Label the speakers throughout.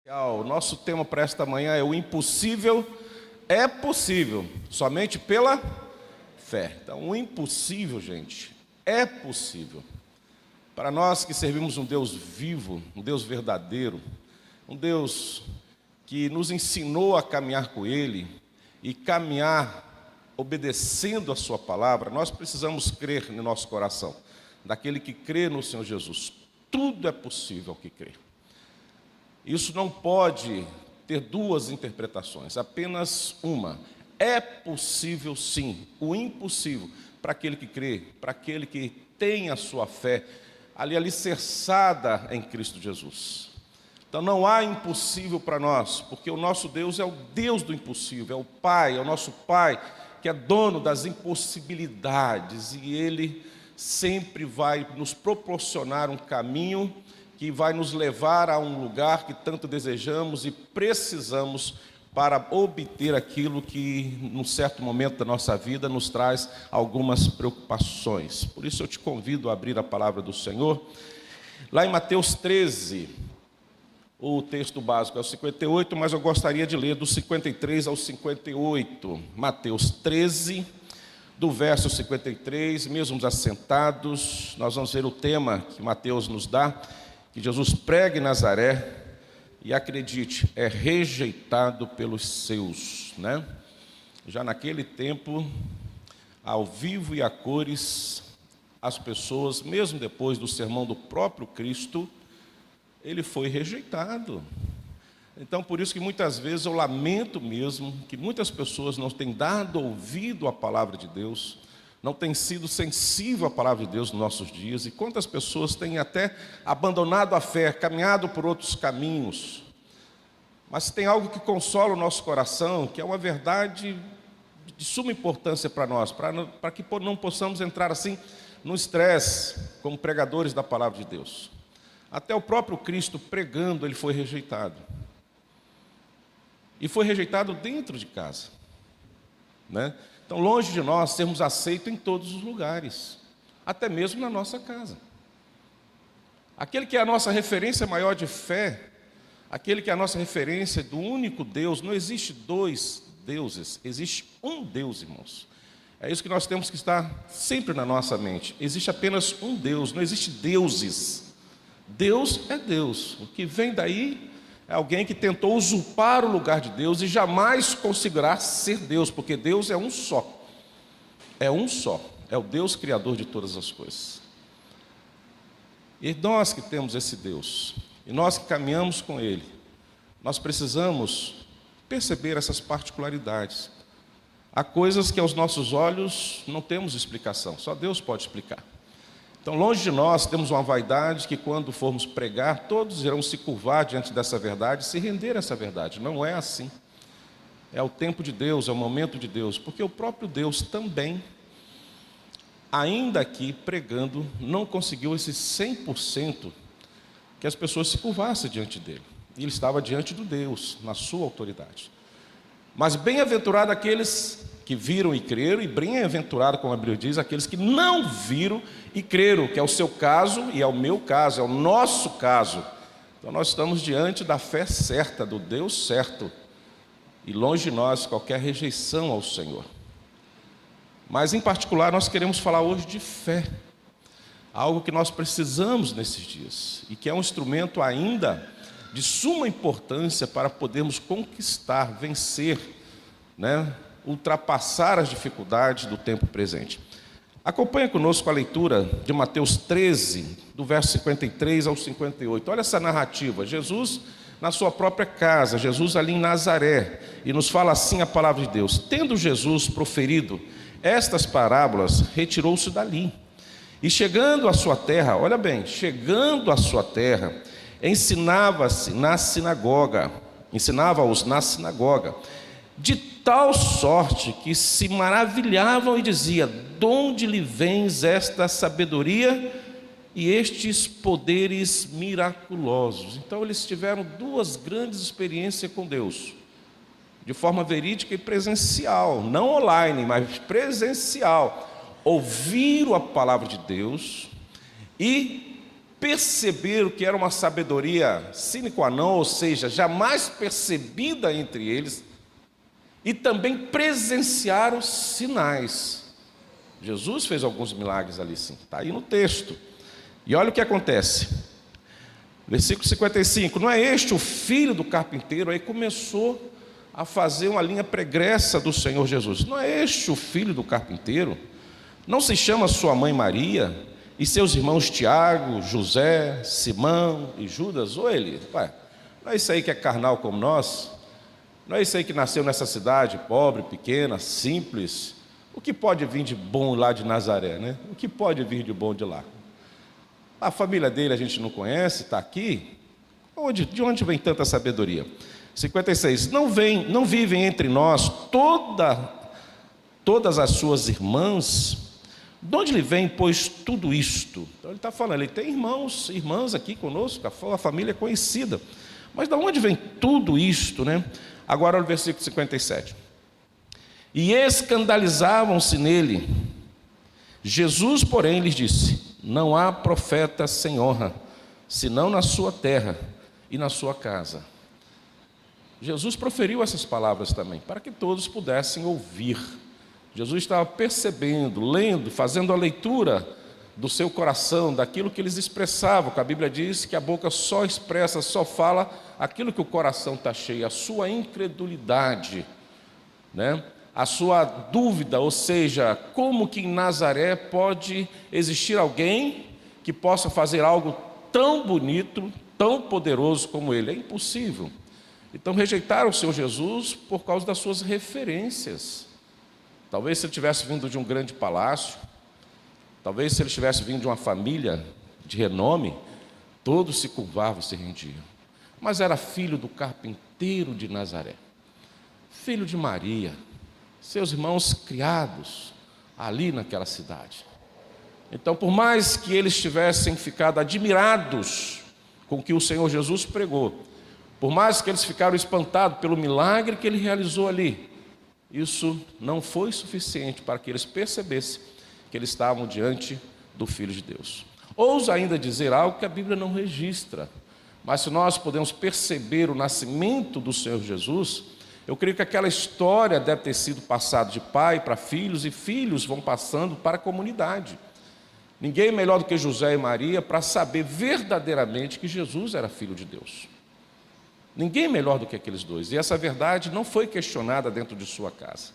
Speaker 1: O nosso tema para esta manhã é: o impossível é possível, somente pela fé. Então, o impossível, gente, é possível. Para nós que servimos um Deus vivo, um Deus verdadeiro, um Deus que nos ensinou a caminhar com Ele e caminhar obedecendo a Sua palavra, nós precisamos crer no nosso coração. Daquele que crê no Senhor Jesus, tudo é possível ao que crê. Isso não pode ter duas interpretações, apenas uma. É possível sim, o impossível, para aquele que crê, para aquele que tem a sua fé ali alicerçada em Cristo Jesus. Então não há impossível para nós, porque o nosso Deus é o Deus do impossível, é o Pai, é o nosso Pai, que é dono das impossibilidades, e Ele sempre vai nos proporcionar um caminho que vai nos levar a um lugar que tanto desejamos e precisamos para obter aquilo que, num certo momento da nossa vida, nos traz algumas preocupações. Por isso eu te convido a abrir a palavra do Senhor. Lá em Mateus 13, o texto básico é o 58, mas eu gostaria de ler do 53 ao 58. Mateus 13, do verso 53, mesmo assentados, nós vamos ver o tema que Mateus nos dá, que Jesus prega em Nazaré, e acredite, é rejeitado pelos seus, né? Já naquele tempo, ao vivo e a cores, as pessoas, mesmo depois do sermão do próprio Cristo, ele foi rejeitado. Então, por isso que muitas vezes eu lamento mesmo que muitas pessoas não têm dado ouvido à palavra de Deus, não têm sido sensível à palavra de Deus nos nossos dias, e quantas pessoas têm até abandonado a fé, caminhado por outros caminhos. Mas tem algo que consola o nosso coração, que é uma verdade de suma importância para nós, para que não possamos entrar assim no estresse, como pregadores da palavra de Deus. Até o próprio Cristo pregando, ele foi rejeitado. E foi rejeitado dentro de casa, né? Então, longe de nós sermos aceitos em todos os lugares, até mesmo na nossa casa. Aquele que é a nossa referência maior de fé, aquele que é a nossa referência do único Deus, não existe dois deuses, existe um Deus, irmãos. É isso que nós temos que estar sempre na nossa mente. Existe apenas um Deus, não existe deuses. Deus é Deus. O que vem daí é alguém que tentou usurpar o lugar de Deus e jamais conseguirá ser Deus, porque Deus é um só. É um só. É o Deus criador de todas as coisas. E nós que temos esse Deus, e nós que caminhamos com Ele, nós precisamos perceber essas particularidades. Há coisas que aos nossos olhos não temos explicação, só Deus pode explicar. Então, longe de nós, temos uma vaidade que quando formos pregar, todos irão se curvar diante dessa verdade, se render a essa verdade. Não é assim. É o tempo de Deus, é o momento de Deus, porque o próprio Deus também, ainda aqui pregando, não conseguiu esse 100% que as pessoas se curvassem diante dele. E ele estava diante do Deus, na sua autoridade. Mas bem-aventurado aqueles que viram e creram, e bem-aventurado, como a Bíblia diz, aqueles que não viram e creram, que é o seu caso e é o meu caso, é o nosso caso. Então nós estamos diante da fé certa, do Deus certo, e longe de nós qualquer rejeição ao Senhor. Mas em particular nós queremos falar hoje de fé, algo que nós precisamos nesses dias, e que é um instrumento ainda de suma importância para podermos conquistar, vencer, né? Ultrapassar as dificuldades do tempo presente. Acompanha conosco a leitura de Mateus 13, do verso 53 ao 58. Olha essa narrativa. Jesus na sua própria casa, Jesus ali em Nazaré, e nos fala assim a palavra de Deus. Tendo Jesus proferido estas parábolas, retirou-se dali. E chegando à sua terra, olha bem, chegando à sua terra, ensinava-os na sinagoga, de tal sorte que se maravilhavam e diziam: de onde lhe vens esta sabedoria e estes poderes miraculosos? Então eles tiveram duas grandes experiências com Deus, de forma verídica e presencial, não online, mas presencial. Ouviram a palavra de Deus e perceberam que era uma sabedoria sine qua non, ou seja, jamais percebida entre eles, e também presenciaram sinais. Jesus fez alguns milagres ali, sim, está aí no texto. E olha o que acontece, versículo 55, não é este o filho do carpinteiro? Aí começou a fazer uma linha pregressa do Senhor Jesus. Não é este o filho do carpinteiro? Não se chama sua mãe Maria, e seus irmãos Tiago, José, Simão e Judas? Ou ele, pai, não é isso aí que é carnal como nós? Não é isso aí que nasceu nessa cidade, pobre, pequena, simples? O que pode vir de bom lá de Nazaré, né? O que pode vir de bom de lá? A família dele a gente não conhece, está aqui. De onde vem tanta sabedoria? 56, não vivem entre nós todas as suas irmãs? De onde lhe vem, pois, tudo isto? Então ele está falando, ele tem irmãos, irmãs aqui conosco, a família é conhecida. Mas de onde vem tudo isto, né? Agora o versículo 57. E escandalizavam-se nele. Jesus, porém, lhes disse: não há profeta sem honra, senão na sua terra e na sua casa. Jesus proferiu essas palavras também, para que todos pudessem ouvir. Jesus estava percebendo, lendo, fazendo a leitura do seu coração, daquilo que eles expressavam, que a Bíblia diz que a boca só expressa, só fala aquilo que o coração está cheio, a sua incredulidade, né? A sua dúvida, ou seja, como que em Nazaré pode existir alguém que possa fazer algo tão bonito, tão poderoso como ele? É impossível. Então rejeitaram o Senhor Jesus por causa das suas referências. Talvez se ele tivesse vindo de um grande palácio, talvez se ele tivesse vindo de uma família de renome, todos se curvavam, se rendiam. Mas era filho do carpinteiro de Nazaré, filho de Maria, seus irmãos criados ali naquela cidade. Então, por mais que eles tivessem ficado admirados com o que o Senhor Jesus pregou, por mais que eles ficaram espantados pelo milagre que ele realizou ali, isso não foi suficiente para que eles percebessem que eles estavam diante do Filho de Deus. Ouso ainda dizer algo que a Bíblia não registra, mas se nós podemos perceber o nascimento do Senhor Jesus, eu creio que aquela história deve ter sido passada de pai para filhos, e filhos vão passando para a comunidade. Ninguém melhor do que José e Maria para saber verdadeiramente que Jesus era Filho de Deus. Ninguém melhor do que aqueles dois. E essa verdade não foi questionada dentro de sua casa.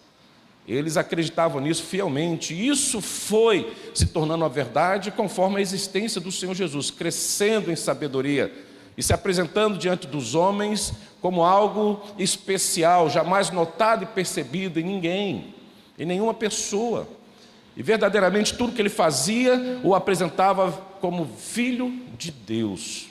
Speaker 1: Eles acreditavam nisso fielmente. E isso foi se tornando uma verdade conforme a existência do Senhor Jesus, crescendo em sabedoria e se apresentando diante dos homens como algo especial, jamais notado e percebido em ninguém, em nenhuma pessoa. E verdadeiramente tudo que ele fazia o apresentava como Filho de Deus.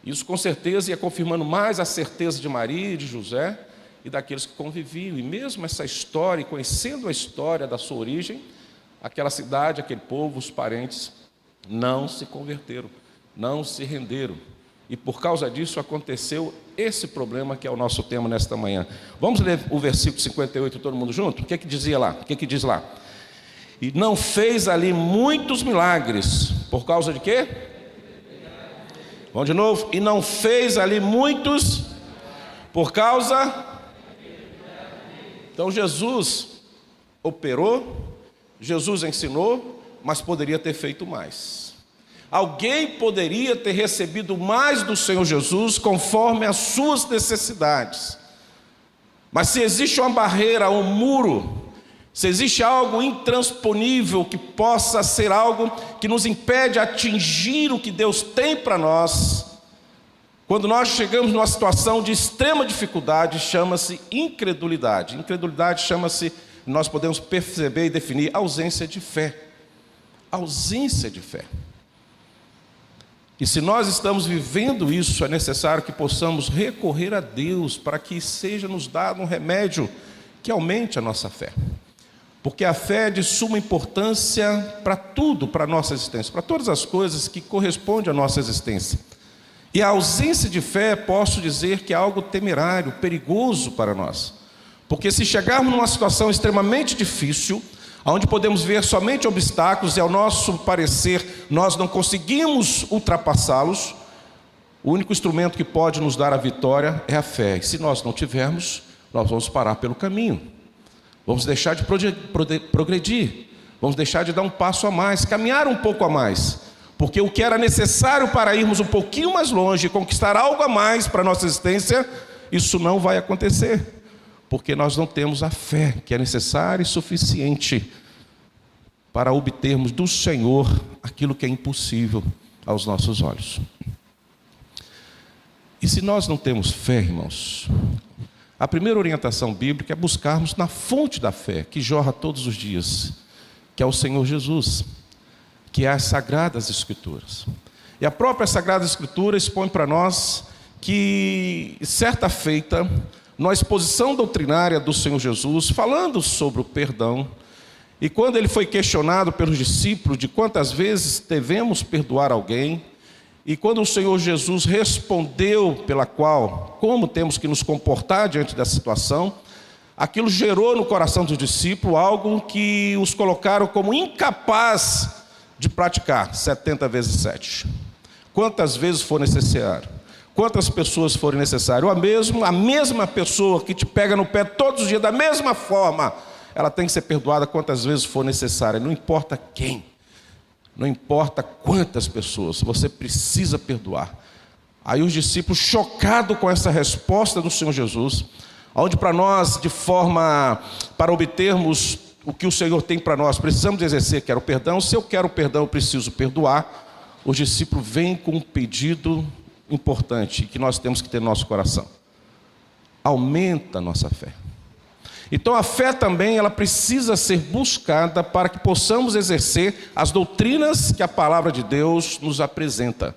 Speaker 1: Isso com certeza ia confirmando mais a certeza de Maria e de José e daqueles que conviviam. E mesmo essa história, conhecendo a história da sua origem, aquela cidade, aquele povo, os parentes, não se converteram, não se renderam. E por causa disso aconteceu esse problema que é o nosso tema nesta manhã. Vamos ler o versículo 58 todo mundo junto? O que é que dizia lá? O que é que diz lá? E não fez ali muitos milagres, por causa de quê? Vamos de novo. E não fez ali muitos, por causa... Então Jesus operou, Jesus ensinou, mas poderia ter feito mais. Alguém poderia ter recebido mais do Senhor Jesus conforme as suas necessidades. Mas se existe uma barreira, um muro, se existe algo intransponível que possa ser algo que nos impede de atingir o que Deus tem para nós, quando nós chegamos numa situação de extrema dificuldade, chama-se incredulidade. Incredulidade chama-se, nós podemos perceber e definir, ausência de fé. Ausência de fé. E se nós estamos vivendo isso, é necessário que possamos recorrer a Deus para que seja nos dado um remédio que aumente a nossa fé. Porque a fé é de suma importância para tudo, para a nossa existência, para todas as coisas que correspondem à nossa existência. E a ausência de fé, posso dizer que é algo temerário, perigoso para nós. Porque se chegarmos numa situação extremamente difícil, onde podemos ver somente obstáculos e, ao nosso parecer, nós não conseguimos ultrapassá-los, o único instrumento que pode nos dar a vitória é a fé. E se nós não tivermos, nós vamos parar pelo caminho, vamos deixar de progredir, vamos deixar de dar um passo a mais, caminhar um pouco a mais, porque o que era necessário para irmos um pouquinho mais longe, conquistar algo a mais para a nossa existência, isso não vai acontecer, porque nós não temos a fé que é necessária e suficiente para obtermos do Senhor aquilo que é impossível aos nossos olhos. E se nós não temos fé, irmãos, a primeira orientação bíblica é buscarmos na fonte da fé, que jorra todos os dias, que é o Senhor Jesus, que é as Sagradas Escrituras. E a própria Sagrada Escritura expõe para nós que, certa feita, na exposição doutrinária do Senhor Jesus, falando sobre o perdão, e quando ele foi questionado pelos discípulos de quantas vezes devemos perdoar alguém, e quando o Senhor Jesus respondeu como temos que nos comportar diante dessa situação, aquilo gerou no coração dos discípulos algo que os colocaram como incapaz de praticar 70 vezes 7. Quantas vezes for necessário, quantas pessoas forem necessárias, ou a mesma pessoa que te pega no pé todos os dias, da mesma forma, ela tem que ser perdoada quantas vezes for necessária, não importa quem. Não importa quantas pessoas, você precisa perdoar. Aí os discípulos, chocados com essa resposta do Senhor Jesus, onde para nós, para obtermos o que o Senhor tem para nós, precisamos exercer, que era o perdão. Se eu quero o perdão, eu preciso perdoar. Os discípulos vêm com um pedido importante, que nós temos que ter no nosso coração. Aumenta a nossa fé. Então a fé também, ela precisa ser buscada para que possamos exercer as doutrinas que a palavra de Deus nos apresenta.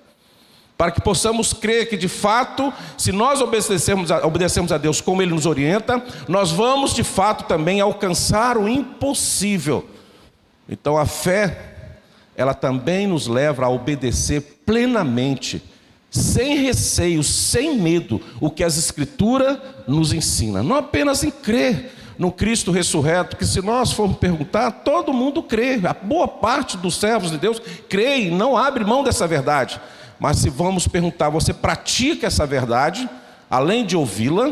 Speaker 1: Para que possamos crer que de fato, se nós obedecemos a Deus como Ele nos orienta, nós vamos de fato também alcançar o impossível. Então a fé, ela também nos leva a obedecer plenamente, sem receio, sem medo, o que as Escrituras nos ensinam. Não apenas em crer no Cristo ressurreto, que se nós formos perguntar, todo mundo crê, a boa parte dos servos de Deus crê e não abre mão dessa verdade. Mas se vamos perguntar, você pratica essa verdade, além de ouvi-la?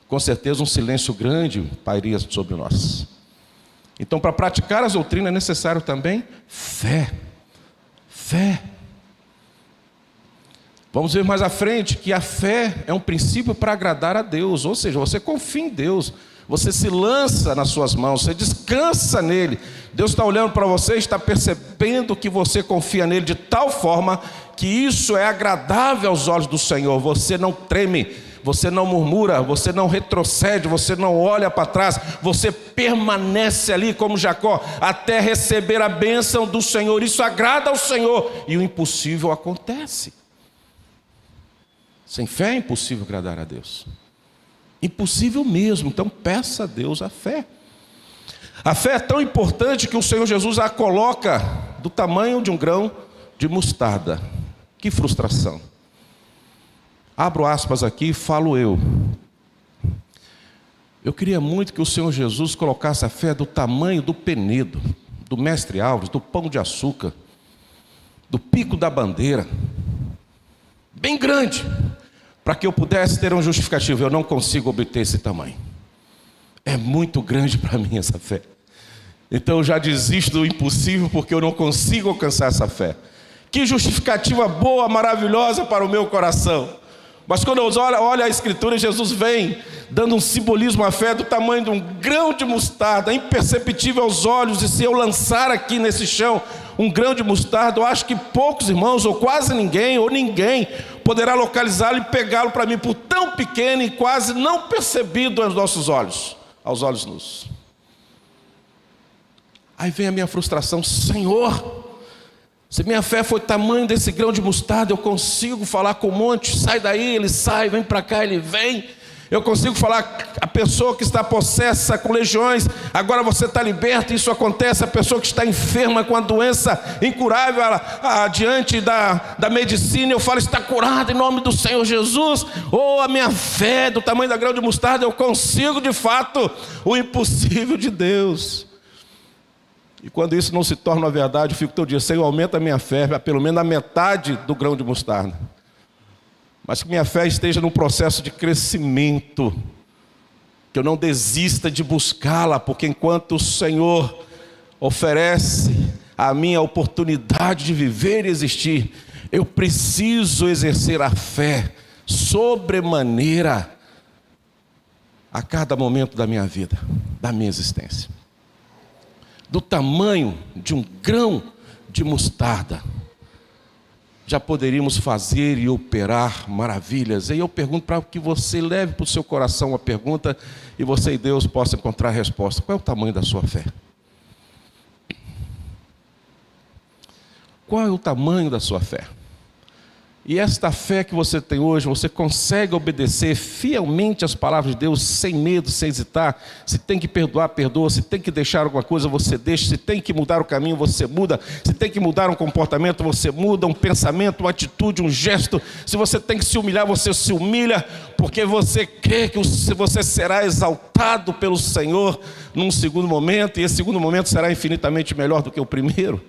Speaker 1: Com certeza um silêncio grande pairia sobre nós. Então, para praticar as doutrinas é necessário também fé. Fé. Vamos ver mais à frente que a fé é um princípio para agradar a Deus, ou seja, você confia em Deus, você se lança nas suas mãos, você descansa nele. Deus está olhando para você, está percebendo que você confia nele de tal forma que isso é agradável aos olhos do Senhor. Você não treme, você não murmura, você não retrocede, você não olha para trás, você permanece ali como Jacó, até receber a bênção do Senhor. Isso agrada ao Senhor e o impossível acontece. Sem fé é impossível agradar a Deus. Impossível mesmo. Então peça a Deus a fé. A fé é tão importante que o Senhor Jesus a coloca do tamanho de um grão de mostarda. Que frustração. Abro aspas aqui e falo eu. Eu queria muito que o Senhor Jesus colocasse a fé do tamanho do penedo, do mestre Alves, do pão de açúcar, do pico da bandeira. Bem grande, para que eu pudesse ter um justificativo. Eu não consigo obter esse tamanho. É muito grande para mim essa fé. Então eu já desisto do impossível, porque eu não consigo alcançar essa fé. Que justificativa boa, maravilhosa para o meu coração. Mas quando eu olho a Escritura, Jesus vem dando um simbolismo à fé do tamanho de um grão de mostarda, imperceptível aos olhos. E se eu lançar aqui nesse chão um grão de mostarda, eu acho que poucos irmãos, ou quase ninguém, ou ninguém, poderá localizá-lo e pegá-lo para mim, por tão pequeno e quase não percebido aos nossos olhos, aos olhos nus. Aí vem a minha frustração: Senhor, se minha fé foi tamanho desse grão de mostarda, eu consigo falar com o monte, sai daí, ele sai, vem para cá, ele vem. Eu consigo falar pessoa que está possessa com legiões, agora você está liberto. Isso acontece. A pessoa que está enferma com a doença incurável, ela, diante da medicina, eu falo, está curada em nome do Senhor Jesus. Ou a minha fé do tamanho da grão de mostarda, eu consigo de fato o impossível de Deus. E quando isso não se torna uma verdade, eu fico todo dia, Senhor, aumenta a minha fé, pelo menos a metade do grão de mostarda. Mas que minha fé esteja num processo de crescimento, que eu não desista de buscá-la, porque enquanto o Senhor oferece a mim a oportunidade de viver e existir, eu preciso exercer a fé sobremaneira a cada momento da minha vida, da minha existência. Do tamanho de um grão de mostarda, já poderíamos fazer e operar maravilhas. E eu pergunto para que você leve para o seu coração uma pergunta e você e Deus possam encontrar a resposta. Qual é o tamanho da sua fé? Qual é o tamanho da sua fé? E esta fé que você tem hoje, você consegue obedecer fielmente às palavras de Deus, sem medo, sem hesitar? Se tem que perdoar, perdoa. Se tem que deixar alguma coisa, você deixa. Se tem que mudar o caminho, você muda. Se tem que mudar um comportamento, você muda. Um pensamento, uma atitude, um gesto. Se você tem que se humilhar, você se humilha, porque você crê que você será exaltado pelo Senhor num segundo momento, e esse segundo momento será infinitamente melhor do que o primeiro.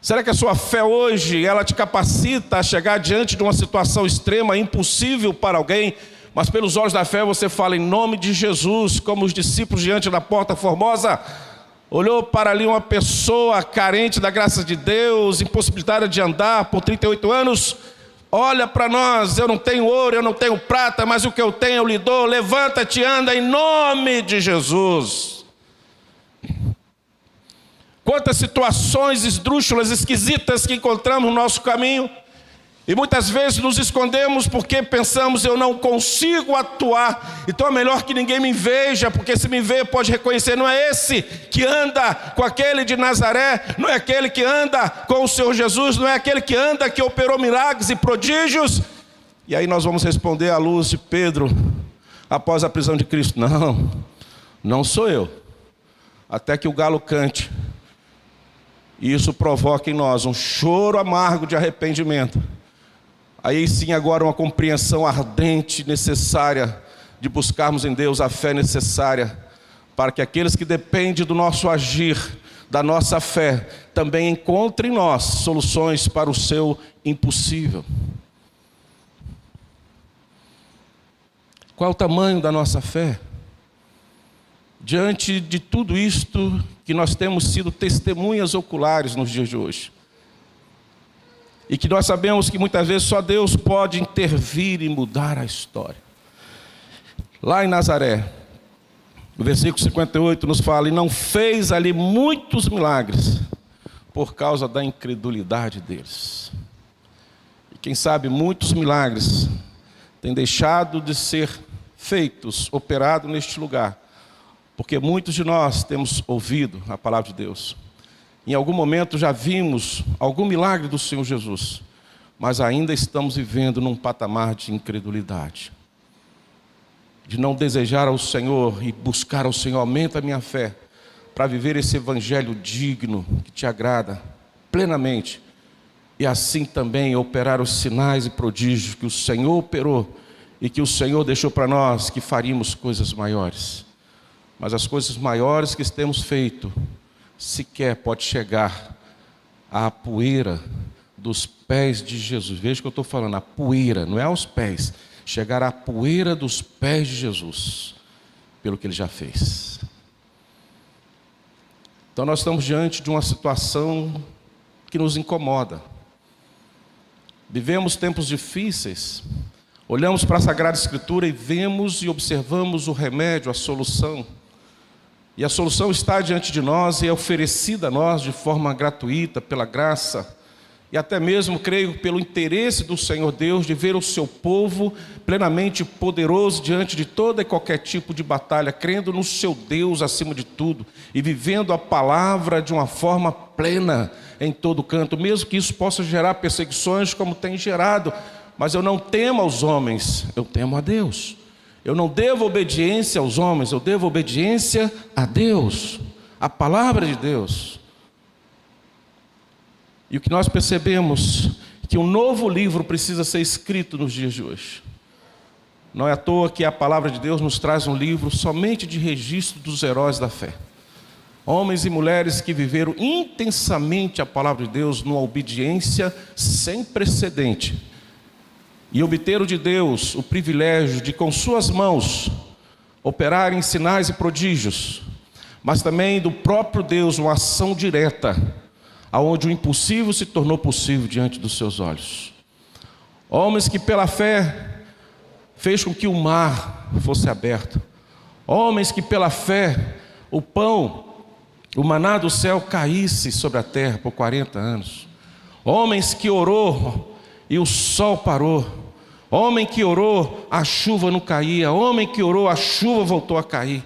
Speaker 1: Será que a sua fé hoje, ela te capacita a chegar diante de uma situação extrema, impossível para alguém, mas pelos olhos da fé você fala em nome de Jesus, como os discípulos diante da porta formosa, olhou para ali uma pessoa carente da graça de Deus, impossibilitada de andar por 38 anos, olha para nós, eu não tenho ouro, eu não tenho prata, mas o que eu tenho eu lhe dou, levanta-te e anda em nome de Jesus. Quantas situações esdrúxulas, esquisitas que encontramos no nosso caminho, e muitas vezes nos escondemos porque pensamos, eu não consigo atuar, então é melhor que ninguém me veja, porque se me ver pode reconhecer, não é esse que anda com aquele de Nazaré, não é aquele que anda com o Senhor Jesus, não é aquele que anda, que operou milagres e prodígios. E aí nós vamos responder à luz de Pedro, após a prisão de Cristo, não sou eu, até que o galo cante. E isso provoca em nós um choro amargo de arrependimento. Aí sim agora uma compreensão ardente, necessária, de buscarmos em Deus a fé necessária, para que aqueles que dependem do nosso agir, da nossa fé, também encontrem em nós soluções para o seu impossível. Qual é o tamanho da nossa fé? Diante de tudo isto que nós temos sido testemunhas oculares nos dias de hoje, e que nós sabemos que muitas vezes só Deus pode intervir e mudar a história. Lá em Nazaré, o versículo 58 nos fala, e não fez ali muitos milagres, por causa da incredulidade deles. E quem sabe muitos milagres têm deixado de ser feitos, operados neste lugar, porque muitos de nós temos ouvido a palavra de Deus. Em algum momento já vimos algum milagre do Senhor Jesus, mas ainda estamos vivendo num patamar de incredulidade, de não desejar ao Senhor e buscar ao Senhor. Aumenta a minha fé para viver esse evangelho digno, que te agrada plenamente, e assim também operar os sinais e prodígios que o Senhor operou e que o Senhor deixou para nós, que faríamos coisas maiores. Mas as coisas maiores que temos feito, sequer pode chegar à poeira dos pés de Jesus. Veja o que eu estou falando, a poeira, não é aos pés. Chegar à poeira dos pés de Jesus, pelo que Ele já fez. Então nós estamos diante de uma situação que nos incomoda. Vivemos tempos difíceis, olhamos para a Sagrada Escritura e vemos e observamos o remédio, a solução. E a solução está diante de nós e é oferecida a nós de forma gratuita, pela graça, e até mesmo, creio, pelo interesse do Senhor Deus de ver o seu povo plenamente poderoso diante de toda e qualquer tipo de batalha, crendo no seu Deus acima de tudo e vivendo a palavra de uma forma plena em todo canto, mesmo que isso possa gerar perseguições como tem gerado. Mas eu não temo aos homens, eu temo a Deus. Eu não devo obediência aos homens, eu devo obediência a Deus, a palavra de Deus. E o que nós percebemos é que um novo livro precisa ser escrito nos dias de hoje. Não é à toa que a palavra de Deus nos traz um livro somente de registro dos heróis da fé. Homens e mulheres que viveram intensamente a palavra de Deus numa obediência sem precedente. E obteram de Deus o privilégio de, com suas mãos, operarem sinais e prodígios, mas também do próprio Deus uma ação direta, aonde o impossível se tornou possível diante dos seus olhos. Homens que pela fé fez com que o mar fosse aberto. Homens que pela fé o pão, o maná do céu caísse sobre a terra por 40 anos. Homens que orou e o sol parou. Homem que orou, a chuva não caía. Homem que orou, a chuva voltou a cair.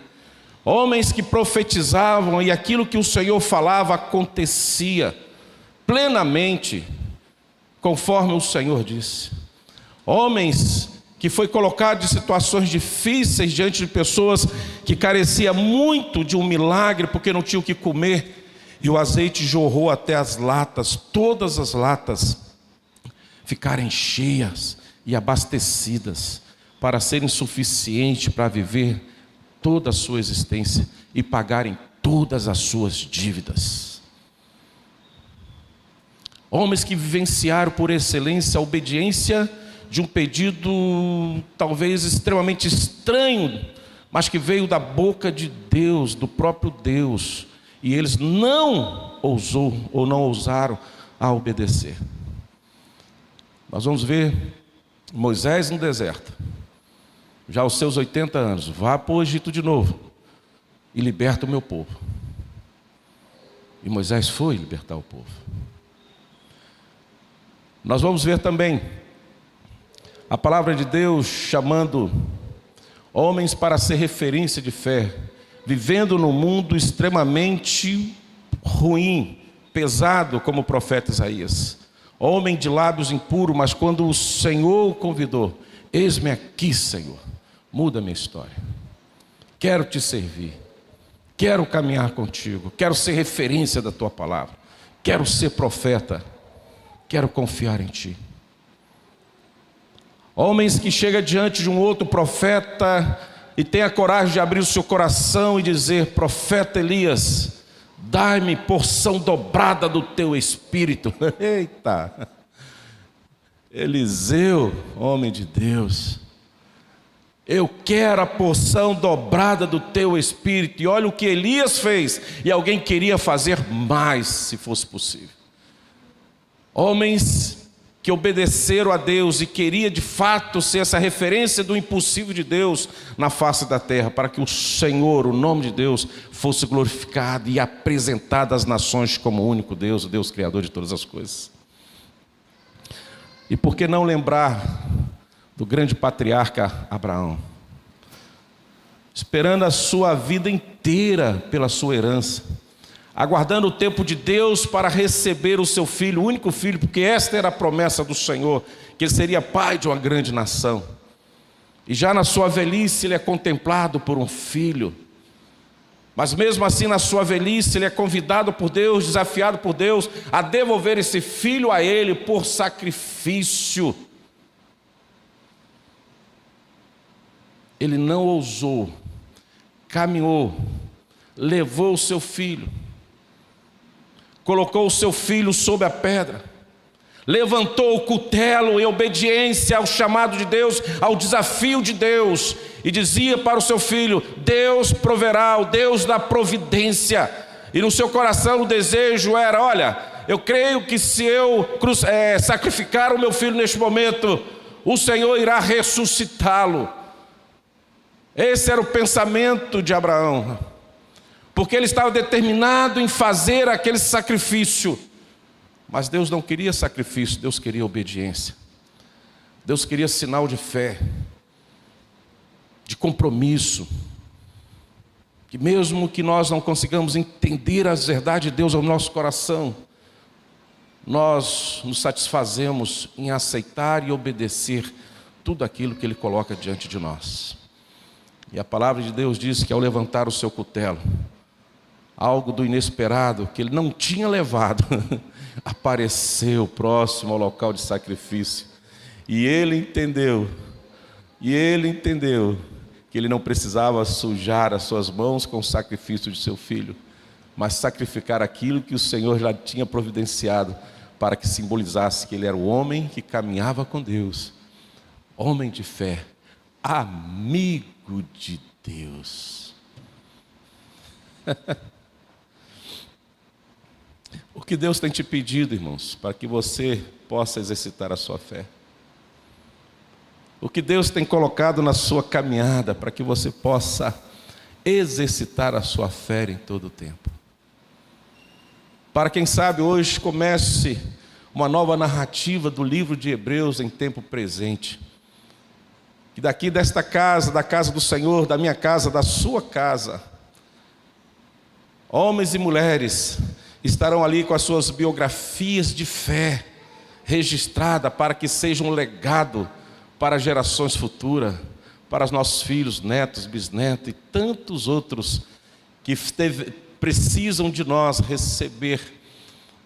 Speaker 1: Homens que profetizavam e aquilo que o Senhor falava acontecia plenamente, conforme o Senhor disse. Homens que foi colocado em situações difíceis diante de pessoas que careciam muito de um milagre porque não tinham o que comer, e o azeite jorrou até as latas, todas as latas ficarem cheias e abastecidas para serem suficientes para viver toda a sua existência e pagarem todas as suas dívidas. Homens que vivenciaram por excelência a obediência de um pedido talvez extremamente estranho, mas que veio da boca de Deus, do próprio Deus, e eles não ousaram a obedecer. Nós vamos ver Moisés no deserto, já aos seus 80 anos, vá para o Egito de novo e liberta o meu povo. E Moisés foi libertar o povo. Nós vamos ver também a palavra de Deus chamando homens para ser referência de fé, vivendo num mundo extremamente ruim, pesado, como o profeta Isaías. Homem de lábios impuros, mas quando o Senhor o convidou, eis-me aqui, Senhor, muda a minha história. Quero te servir, quero caminhar contigo, quero ser referência da tua palavra, quero ser profeta, quero confiar em ti. Homens que chegam diante de um outro profeta e têm a coragem de abrir o seu coração e dizer: profeta Elias, dai-me porção dobrada do teu espírito. Eita! Eliseu, homem de Deus, eu quero a porção dobrada do teu espírito. E olha o que Elias fez, e alguém queria fazer mais, se fosse possível. Homens que obedeceram a Deus e queria de fato ser essa referência do impossível de Deus na face da terra, para que o Senhor, o nome de Deus, fosse glorificado e apresentado às nações como o único Deus, o Deus criador de todas as coisas. E por que não lembrar do grande patriarca Abraão, esperando a sua vida inteira pela sua herança, aguardando o tempo de Deus para receber o seu filho, o único filho, porque esta era a promessa do Senhor, que ele seria pai de uma grande nação. E já na sua velhice ele é contemplado por um filho, mas mesmo assim na sua velhice ele é convidado por Deus, desafiado por Deus a devolver esse filho a ele por sacrifício. Ele não ousou, caminhou, levou o seu filho, colocou o seu filho sob a pedra, levantou o cutelo em obediência ao chamado de Deus, ao desafio de Deus, e dizia para o seu filho: Deus proverá, o Deus da providência. E no seu coração o desejo era: olha, eu creio que se eu sacrificar o meu filho neste momento, o Senhor irá ressuscitá-lo. Esse era o pensamento de Abraão, porque ele estava determinado em fazer aquele sacrifício. Mas Deus não queria sacrifício, Deus queria obediência. Deus queria sinal de fé, de compromisso. Que mesmo que nós não consigamos entender as verdades de Deus ao nosso coração, nós nos satisfazemos em aceitar e obedecer tudo aquilo que Ele coloca diante de nós. E a palavra de Deus diz que ao levantar o seu cutelo, algo do inesperado que ele não tinha levado, apareceu próximo ao local de sacrifício. E ele entendeu que ele não precisava sujar as suas mãos com o sacrifício de seu filho, mas sacrificar aquilo que o Senhor já tinha providenciado para que simbolizasse que ele era o homem que caminhava com Deus, homem de fé, amigo de Deus. O que Deus tem te pedido, irmãos, para que você possa exercitar a sua fé? O que Deus tem colocado na sua caminhada para que você possa exercitar a sua fé em todo o tempo? Para quem sabe hoje comece uma nova narrativa do livro de Hebreus em tempo presente. Que daqui desta casa, da casa do Senhor, da minha casa, da sua casa, homens e mulheres estarão ali com as suas biografias de fé registrada para que seja um legado para gerações futuras, para os nossos filhos, netos, bisnetos e tantos outros que precisam de nós receber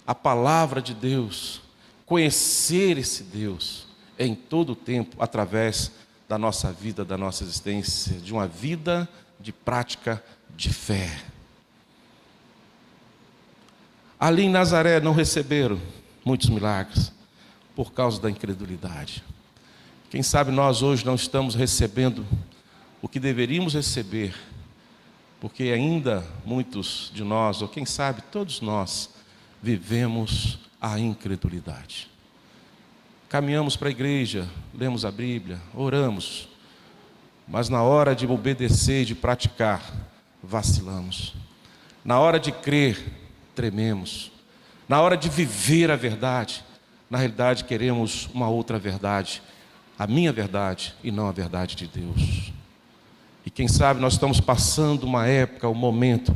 Speaker 1: a palavra de Deus, conhecer esse Deus em todo o tempo, através da nossa vida, da nossa existência, de uma vida de prática de fé. Ali em Nazaré não receberam muitos milagres por causa da incredulidade. Quem sabe nós hoje não estamos recebendo o que deveríamos receber, porque ainda muitos de nós, ou quem sabe todos nós, vivemos a incredulidade. Caminhamos para a igreja, lemos a Bíblia, oramos, mas na hora de obedecer e de praticar, vacilamos. Na hora de crer, trememos. Na hora de viver a verdade, na realidade queremos uma outra verdade, a minha verdade e não a verdade de Deus. E quem sabe nós estamos passando uma época, um momento,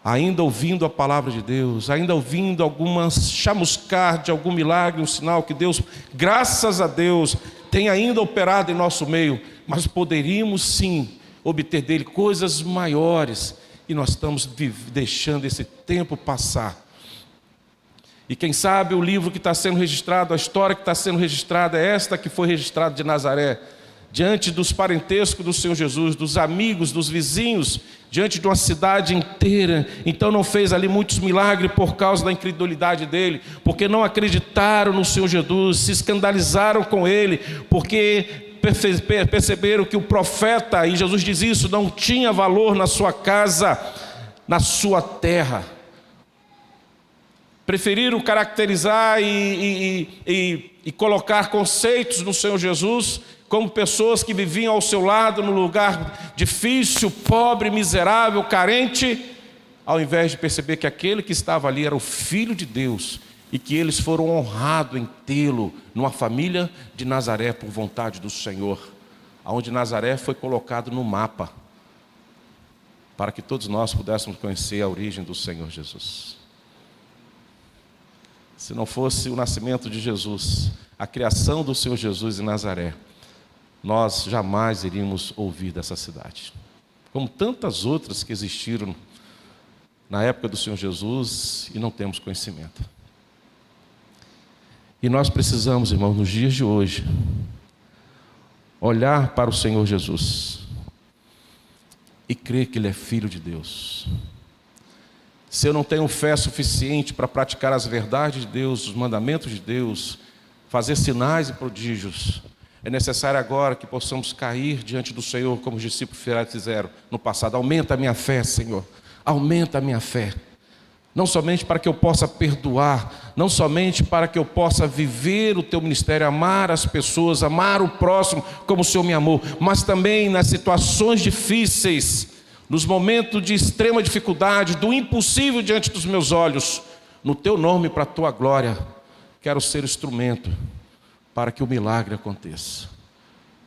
Speaker 1: ainda ouvindo a palavra de Deus, ainda ouvindo algumas chamuscar de algum milagre, um sinal que Deus, graças a Deus, tem ainda operado em nosso meio, mas poderíamos sim obter dele coisas maiores, e nós estamos deixando esse tempo passar. E quem sabe o livro que está sendo registrado, a história que está sendo registrada é esta que foi registrada de Nazaré, diante dos parentescos do Senhor Jesus, dos amigos, dos vizinhos, diante de uma cidade inteira. Então não fez ali muitos milagres por causa da incredulidade dele, porque não acreditaram no Senhor Jesus, se escandalizaram com ele, porque perceberam que o profeta, e Jesus diz isso, não tinha valor na sua casa, na sua terra. Preferiram caracterizar e colocar conceitos no Senhor Jesus como pessoas que viviam ao seu lado no lugar difícil, pobre, miserável, carente, ao invés de perceber que aquele que estava ali era o Filho de Deus e que eles foram honrados em tê-lo numa família de Nazaré por vontade do Senhor, onde Nazaré foi colocado no mapa para que todos nós pudéssemos conhecer a origem do Senhor Jesus. Se não fosse o nascimento de Jesus, a criação do Senhor Jesus em Nazaré, nós jamais iríamos ouvir dessa cidade. Como tantas outras que existiram na época do Senhor Jesus e não temos conhecimento. E nós precisamos, irmãos, nos dias de hoje, olhar para o Senhor Jesus e crer que Ele é Filho de Deus. Se eu não tenho fé suficiente para praticar as verdades de Deus, os mandamentos de Deus, fazer sinais e prodígios, é necessário agora que possamos cair diante do Senhor, como os discípulos fizeram no passado. Aumenta a minha fé, Senhor, aumenta a minha fé. Não somente para que eu possa perdoar, não somente para que eu possa viver o Teu ministério, amar as pessoas, amar o próximo como o Senhor me amou, mas também nas situações difíceis, nos momentos de extrema dificuldade, do impossível diante dos meus olhos, no Teu nome, para a Tua glória, quero ser instrumento para que o milagre aconteça,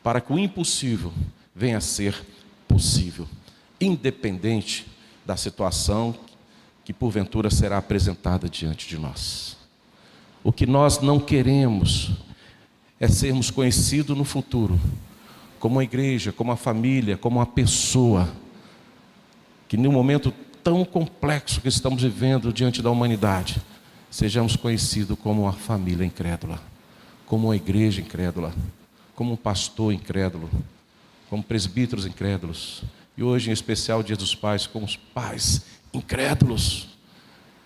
Speaker 1: para que o impossível venha a ser possível, independente da situação que porventura será apresentada diante de nós. O que nós não queremos é sermos conhecidos no futuro como a igreja, como a família, como a pessoa, que num momento tão complexo que estamos vivendo diante da humanidade, sejamos conhecidos como uma família incrédula, como uma igreja incrédula, como um pastor incrédulo, como presbíteros incrédulos, e hoje em especial Dia dos Pais, como os pais incrédulos,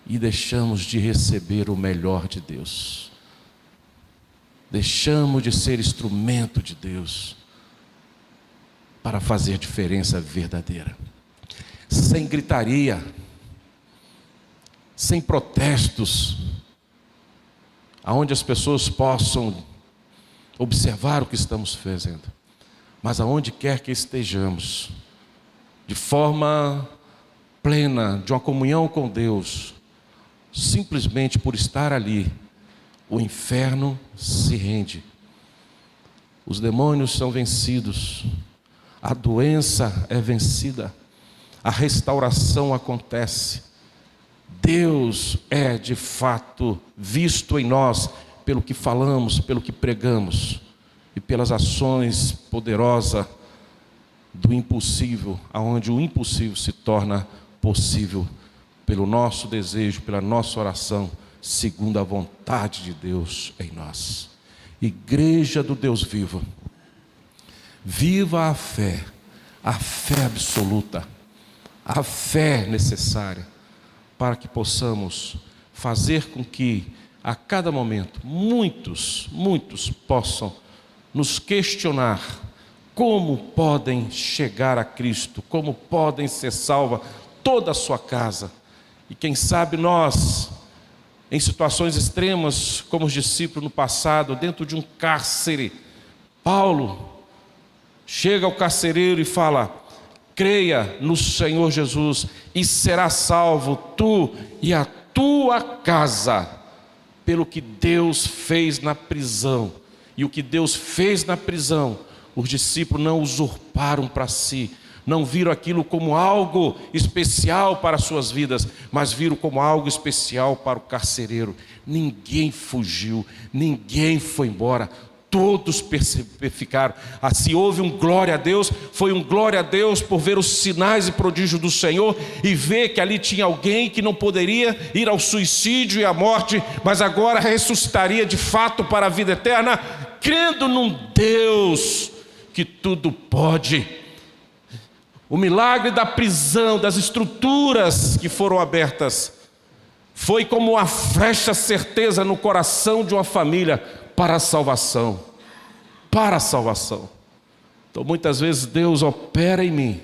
Speaker 1: e deixamos de receber o melhor de Deus, deixamos de ser instrumento de Deus para fazer diferença verdadeira, sem gritaria, sem protestos, aonde as pessoas possam observar o que estamos fazendo, mas aonde quer que estejamos, de forma plena, de uma comunhão com Deus, simplesmente por estar ali, o inferno se rende, os demônios são vencidos, a doença é vencida, a restauração acontece. Deus é de fato visto em nós pelo que falamos, pelo que pregamos e pelas ações poderosas do impossível, aonde o impossível se torna possível pelo nosso desejo, pela nossa oração, segundo a vontade de Deus em nós. Igreja do Deus vivo, viva a fé absoluta, a fé necessária, para que possamos fazer com que a cada momento muitos possam nos questionar como podem chegar a Cristo, como podem ser salva toda a sua casa. E quem sabe nós, em situações extremas, como os discípulos no passado, dentro de um cárcere, Paulo chega ao carcereiro e fala: creia no Senhor Jesus e será salvo tu e a tua casa, pelo que Deus fez na prisão. E o que Deus fez na prisão, os discípulos não usurparam para si, não viram aquilo como algo especial para as suas vidas, mas viram como algo especial para o carcereiro. Ninguém fugiu, ninguém foi embora, todos ficaram. Se houve um glória a Deus, foi um glória a Deus por ver os sinais e prodígios do Senhor e ver que ali tinha alguém que não poderia ir ao suicídio e à morte, mas agora ressuscitaria de fato para a vida eterna, crendo num Deus que tudo pode. O milagre da prisão, das estruturas que foram abertas, foi como uma flecha certeza no coração de uma família para a salvação. Para a salvação. Então muitas vezes Deus opera em mim,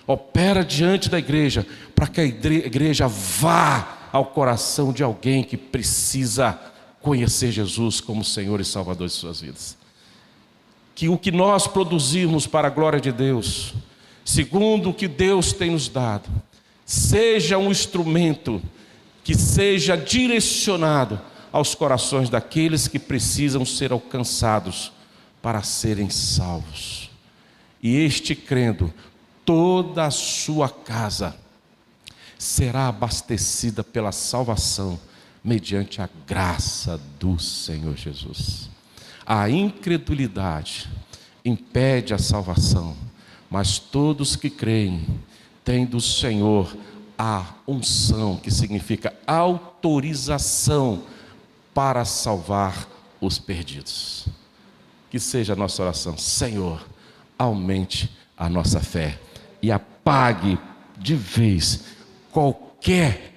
Speaker 1: opera diante da igreja, para que a igreja vá ao coração de alguém que precisa conhecer Jesus como Senhor e Salvador de suas vidas. Que o que nós produzimos para a glória de Deus, segundo o que Deus tem nos dado, seja um instrumento que seja direcionado aos corações daqueles que precisam ser alcançados para serem salvos. E este crendo, toda a sua casa será abastecida pela salvação mediante a graça do Senhor Jesus. A incredulidade impede a salvação, mas todos que creem têm do Senhor a unção, que significa autorização para salvar os perdidos. Que seja a nossa oração: Senhor, aumente a nossa fé e apague de vez qualquer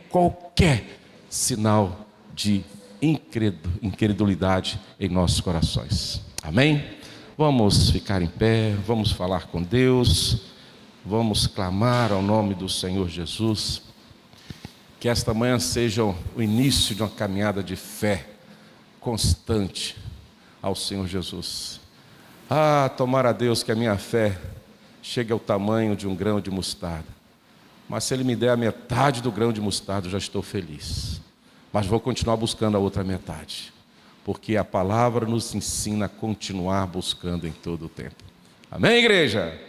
Speaker 1: sinal de incredulidade em nossos corações. Amém? Vamos ficar em pé, vamos falar com Deus, vamos clamar ao nome do Senhor Jesus. Que esta manhã seja o início de uma caminhada de fé constante ao Senhor Jesus. Tomara a Deus que a minha fé chegue ao tamanho de um grão de mostarda. Mas se Ele me der a metade do grão de mostarda, eu já estou feliz. Mas vou continuar buscando a outra metade, porque a palavra nos ensina a continuar buscando em todo o tempo. Amém, igreja?